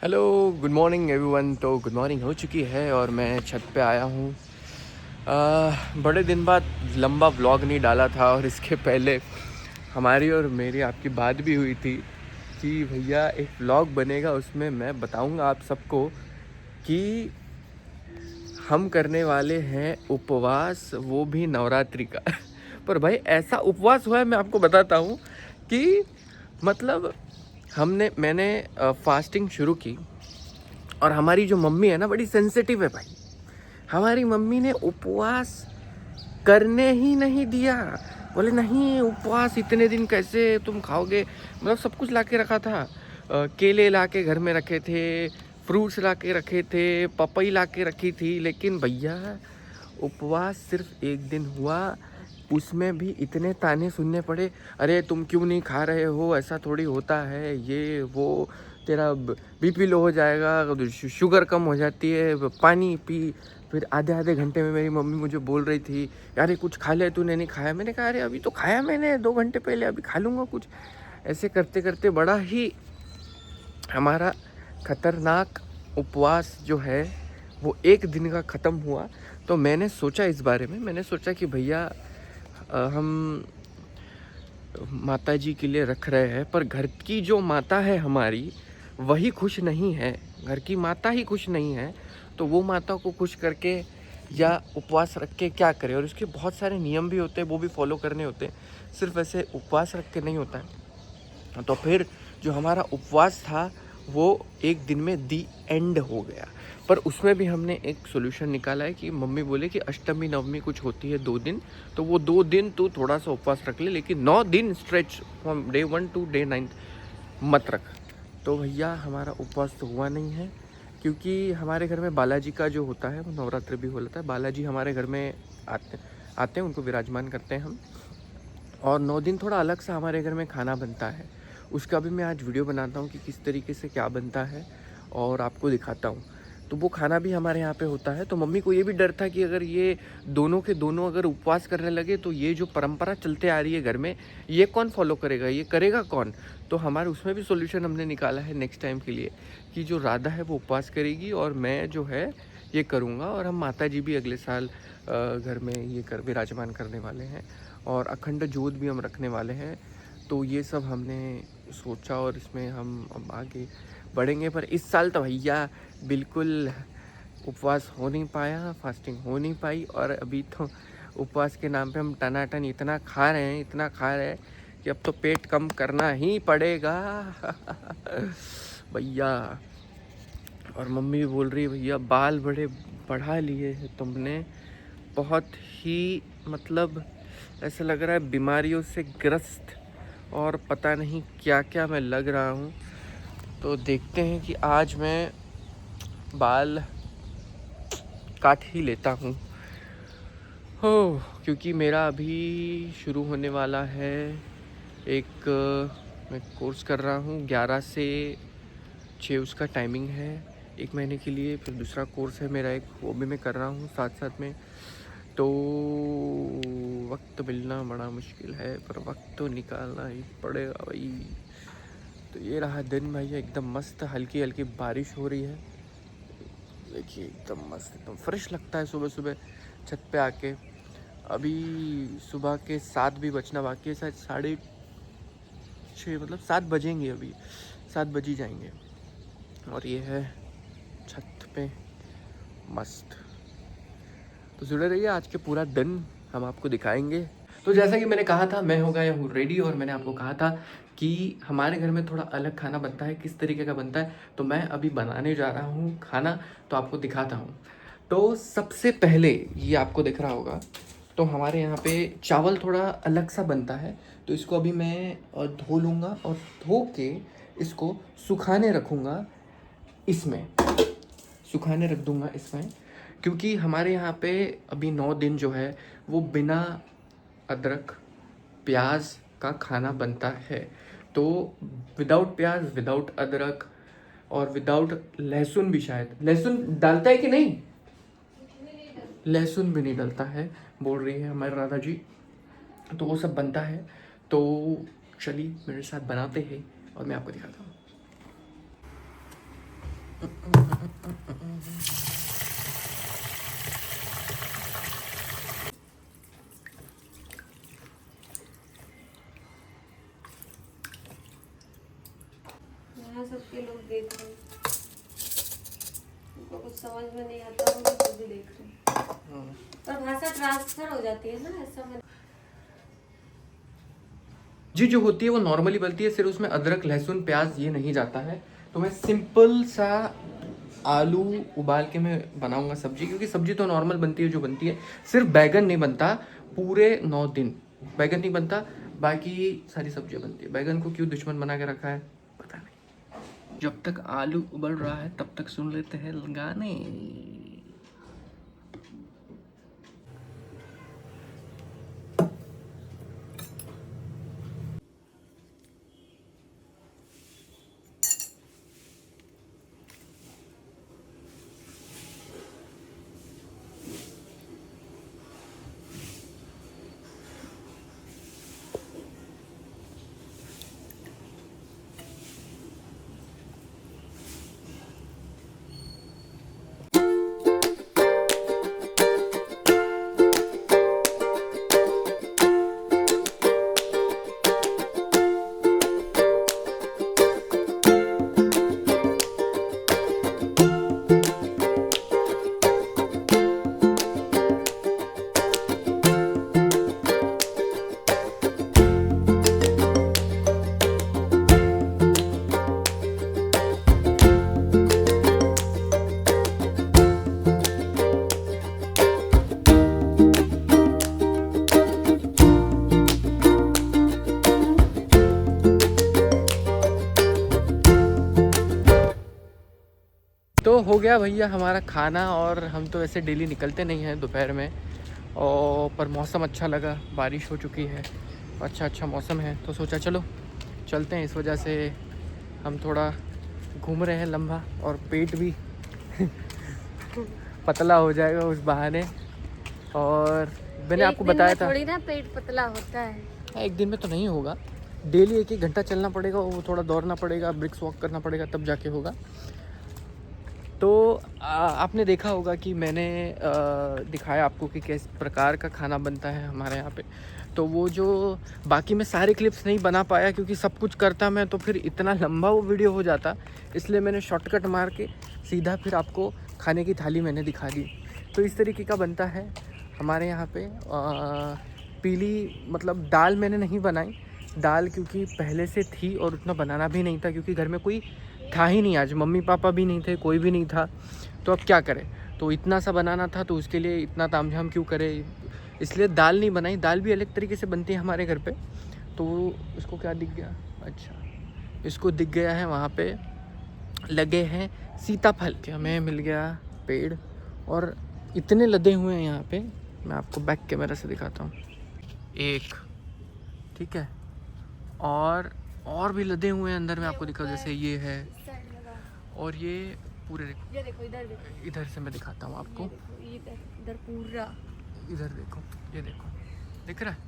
Hello, good morning everyone. तो good morning हो चुकी है और मैं छत पे आया हूँ। बड़े दिन बाद लंबा व्लॉग नहीं डाला था और इसके पहले हमारी और मेरी आपकी बात भी हुई थी कि भैया एक व्लॉग बनेगा, उसमें मैं बताऊँगा आप सबको कि हम करने वाले हैं उपवास, वो भी नवरात्रि का। पर भाई ऐसा उपवास हुआ है, मैं आपको बताता हूँ कि मतलब मैंने फास्टिंग शुरू की और हमारी जो मम्मी है ना, बड़ी सेंसिटिव है भाई। हमारी मम्मी ने उपवास करने ही नहीं दिया। बोले नहीं, उपवास इतने दिन कैसे तुम खाओगे। मतलब सब कुछ ला के रखा था। केले ला के घर में रखे थे, फ्रूट्स ला के रखे थे, पपई ला के रखी थी, लेकिन भैया उपवास सिर्फ एक दिन हुआ, उसमें भी इतने ताने सुनने पड़े। अरे तुम क्यों नहीं खा रहे हो, ऐसा थोड़ी होता है, ये वो, तेरा बीपी लो हो जाएगा, शुगर कम हो जाती है, पानी पी। फिर आधे आधे घंटे में मेरी मम्मी मुझे बोल रही थी, यार कुछ खा ले, तूने नहीं खाया। मैंने कहा अरे अभी तो खाया मैंने 2 घंटे पहले, अभी खा लूँगा कुछ। ऐसे करते करते बड़ा ही हमारा खतरनाक उपवास जो है वो एक दिन का ख़त्म हुआ। तो मैंने सोचा इस बारे में, मैंने सोचा कि भैया हम माता जी के लिए रख रहे हैं, पर घर की जो माता है हमारी वही खुश नहीं है, घर की माता ही खुश नहीं है, तो वो माता को खुश करके या उपवास रख के क्या करें। और इसके बहुत सारे नियम भी होते हैं, वो भी फॉलो करने होते हैं, सिर्फ ऐसे उपवास रख के नहीं होता है। तो फिर जो हमारा उपवास था वो एक दिन में दी एंड हो गया। पर उसमें भी हमने एक सोल्यूशन निकाला है कि मम्मी बोले कि अष्टमी नवमी कुछ होती है 2 दिन, तो वो 2 दिन तू थोड़ा सा उपवास रख ले, लेकिन 9 दिन stretch from day 1 to day 9 मत रख। तो भैया हमारा उपवास तो हुआ नहीं है, क्योंकि हमारे घर में बालाजी का जो होता है वो नवरात्र भी होता है। बालाजी हमारे घर में आते हैं, उनको विराजमान करते हैं हम। और 9 दिन थोड़ा अलग सा हमारे घर में खाना बनता है, उसका भी मैं आज वीडियो बनाता हूँ कि किस तरीके से क्या बनता है और आपको दिखाता हूँ। तो वो खाना भी हमारे यहाँ पे होता है। तो मम्मी को ये भी डर था कि अगर ये दोनों के दोनों अगर उपवास करने लगे तो ये जो परंपरा चलते आ रही है घर में, ये कौन फॉलो करेगा, ये करेगा कौन। तो हमारे उसमें भी सोल्यूशन हमने निकाला है नेक्स्ट टाइम के लिए कि जो राधा है वो उपवास करेगी और मैं जो है ये करूँगा। और हम माता जी भी अगले साल घर में ये कर विराजमान करने वाले हैं और अखंड ज्योत भी हम रखने वाले हैं। तो ये सब हमने सोचा और इसमें हम अब आगे बढ़ेंगे। पर इस साल तो भैया बिल्कुल उपवास हो नहीं पाया, फास्टिंग हो नहीं पाई, और अभी तो उपवास के नाम पे हम टनाटन इतना खा रहे हैं, इतना खा रहे हैं कि अब तो पेट कम करना ही पड़ेगा। भैया। और मम्मी भी बोल रही है भैया बाल बड़े बढ़ा लिए हैं तुमने, बहुत ही मतलब ऐसा लग रहा है बीमारियों से ग्रस्त, और पता नहीं क्या क्या मैं लग रहा हूँ। तो देखते हैं कि आज मैं बाल काट ही लेता हूँ हो, क्योंकि मेरा अभी शुरू होने वाला है एक मैं कोर्स कर रहा हूँ 11 से 6 उसका टाइमिंग है, 1 महीने के लिए। फिर दूसरा कोर्स है मेरा एक, वो भी मैं कर रहा हूँ साथ साथ में। तो वक्त मिलना बड़ा मुश्किल है, पर वक्त तो निकालना ही पड़ेगा भाई। तो ये रहा दिन भैया, एकदम मस्त, हल्की हल्की बारिश हो रही है। देखिए एकदम मस्त, एकदम फ्रेश लगता है सुबह सुबह छत पे आके। अभी सुबह के 7 भी बजना बाकी है, शायद 6:30, मतलब 7 बजेंगे, अभी 7 बज ही जाएंगे। और ये है छत पे मस्त। तो जुड़े रहिए, आज के पूरा दिन हम आपको दिखाएंगे। तो जैसा कि मैंने कहा था, मैं हो गया हूँ रेडी, और मैंने आपको कहा था कि हमारे घर में थोड़ा अलग खाना बनता है। किस तरीके का बनता है, तो मैं अभी बनाने जा रहा हूँ खाना, तो आपको दिखाता हूँ। तो सबसे पहले ये आपको दिख रहा होगा, तो हमारे यहाँ पे चावल थोड़ा अलग सा बनता है। तो इसको अभी मैं धो लूँगा और धो के इसको सुखाने रखूँगा, इसमें सुखाने रख दूँगा इसमें, क्योंकि हमारे यहाँ पे अभी 9 दिन जो है वो बिना अदरक प्याज का खाना बनता है। तो विदाउट प्याज, विदाउट अदरक और विदाउट लहसुन भी, शायद लहसुन डालता है कि नहीं, लहसुन भी नहीं डलता है बोल रही है हमारे राधा जी। तो वो सब बनता है। तो चलिए मेरे साथ बनाते हैं और मैं आपको दिखाता हूँ। यहाँ सबके लोग देख रहे हैं, उनको कुछ समझ में नहीं आता, वो लोग भी देख रहे हैं, पर भाषा ट्रांसफर हो जाती है ना, ऐसा में जी जो होती है वो नॉर्मली बनती है, सिर्फ उसमें अदरक लहसुन प्याज ये नहीं जाता है। तो मैं सिंपल सा आलू उबाल के मैं बनाऊंगा सब्जी, क्योंकि सब्जी तो नॉर्मल बनती है जो बनती है, सिर्फ बैगन नहीं बनता पूरे 9 दिन, बैगन नहीं बनता, बाकी सारी सब्जियां बनती है। बैगन को क्यों दुश्मन बना के रखा है पता नहीं। जब तक आलू उबल रहा है तब तक सुन लेते हैं गाने। तो हो गया भैया हमारा खाना, और हम तो ऐसे डेली निकलते नहीं हैं दोपहर में, और पर मौसम अच्छा लगा, बारिश हो चुकी है, अच्छा मौसम है, तो सोचा चलो चलते हैं। इस वजह से हम थोड़ा घूम रहे हैं लंबा, और पेट भी पतला हो जाएगा उस बहाने। और मैंने आपको बताया था थोड़ी ना पेट पतला होता है, एक दिन में तो नहीं होगा, डेली 1-1 घंटा चलना पड़ेगा, वो थोड़ा दौड़ना पड़ेगा, ब्रिक्स वॉक करना पड़ेगा, तब जाके होगा। तो आपने देखा होगा कि मैंने दिखाया आपको कि किस प्रकार का खाना बनता है हमारे यहाँ पे। तो वो जो बाकी मैं सारे क्लिप्स नहीं बना पाया, क्योंकि सब कुछ करता मैं तो फिर इतना लंबा वो वीडियो हो जाता, इसलिए मैंने शॉर्टकट मार के सीधा फिर आपको खाने की थाली मैंने दिखा दी। तो इस तरीके का बनता है हमारे यहाँ पे। पीली मतलब दाल मैंने नहीं बनाई, दाल क्योंकि पहले से थी और उतना बनाना भी नहीं था, क्योंकि घर में कोई था ही नहीं, आज मम्मी पापा भी नहीं थे, कोई भी नहीं था, तो अब क्या करें। तो इतना सा बनाना था, तो उसके लिए इतना तामझाम क्यों करें, इसलिए दाल नहीं बनाई। दाल भी अलग तरीके से बनती है हमारे घर पे। तो इसको क्या दिख गया, अच्छा इसको दिख गया है वहाँ पे लगे हैं सीताफल के, हमें मिल गया पेड़, और इतने लदे हुए हैं यहाँ पे, मैं आपको बैक कैमरा से दिखाता हूँ। एक, ठीक है, और भी लदे हुए हैं अंदर में, आपको दिखा, जैसे ये है, और ये पूरे देखो, ये देखो इधर से मैं दिखाता हूँ आपको, इधर पूरा, इधर देखो, ये देखो दिख रहा है,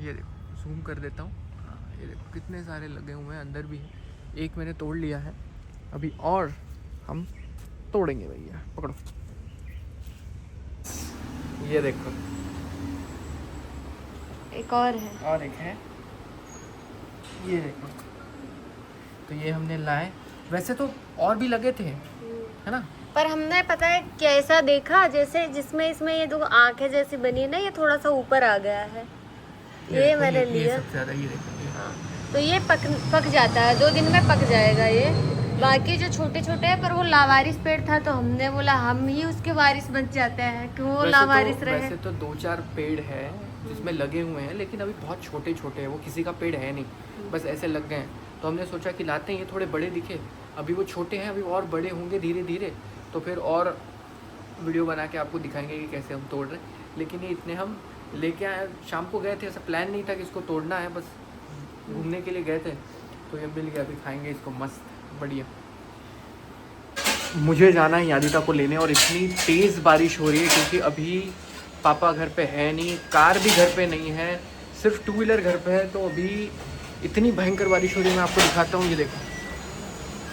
ये देखो जूम कर देता हूँ, हाँ ये देखो कितने सारे लगे हुए हैं, अंदर भी है, एक मैंने तोड़ लिया है अभी, और हम तोड़ेंगे भैया, पकड़ो, ये देखो एक और है, और एक है, ये देखो। तो ये हमने लाए, वैसे तो और भी लगे थे, है ना, पर हमने पता है कैसा देखा, जैसे जिसमें इसमें ये दो आंखें जैसी बनी है ना, ये थोड़ा सा ऊपर आ गया है, ये मैंने लिया। सबसे ज़्यादा ये देखो, तो ये पक जाता है, 2 दिन में पक जाएगा ये। बाकी जो छोटे छोटे हैं, पर वो लावारिस पेड़ था, तो हमने बोला हम ही उसके वारिस बन जाते हैं, कि वो लावारिस रहे। वैसे तो 2-4 पेड़ है जिसमें लगे हुए हैं, लेकिन अभी बहुत छोटे छोटे हैं, वो किसी का पेड़ है नहीं, बस ऐसे लग गए हैं। तो हमने सोचा कि लाते हैं, ये थोड़े बड़े दिखे, अभी वो छोटे हैं, अभी और बड़े होंगे धीरे धीरे, तो फिर और वीडियो बना के आपको दिखाएंगे कि कैसे हम तोड़ रहे हैं। लेकिन ये इतने हम लेके आए, शाम को गए थे, ऐसा प्लान नहीं था कि इसको तोड़ना है, बस घूमने के लिए गए थे, तो ये मिल गया, अभी खाएंगे इसको मस्त बढ़िया। मुझे जाना है यादिता को लेने, और इतनी तेज़ बारिश हो रही है, क्योंकि अभी पापा घर पे है नहीं, कार भी घर पे नहीं है, सिर्फ 2 व्हीलर घर पे है, तो अभी इतनी भयंकर बारिश हो रही है। मैं आपको दिखाता हूँ, ये देखो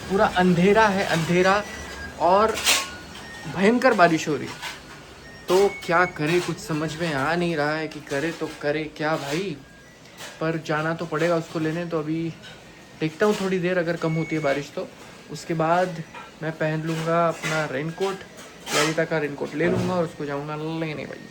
पूरा अंधेरा है, अंधेरा, और भयंकर बारिश हो रही है। तो क्या करे, कुछ समझ में आ नहीं रहा है कि करे तो करे क्या भाई, पर जाना तो पड़ेगा उसको लेने। तो अभी देखता हूँ थोड़ी देर, अगर कम होती है बारिश तो उसके बाद मैं पहन लूँगा अपना रेनकोट, ललिता का रेनकोट ले लूँगा और उसको जाऊँगा लेने भाई।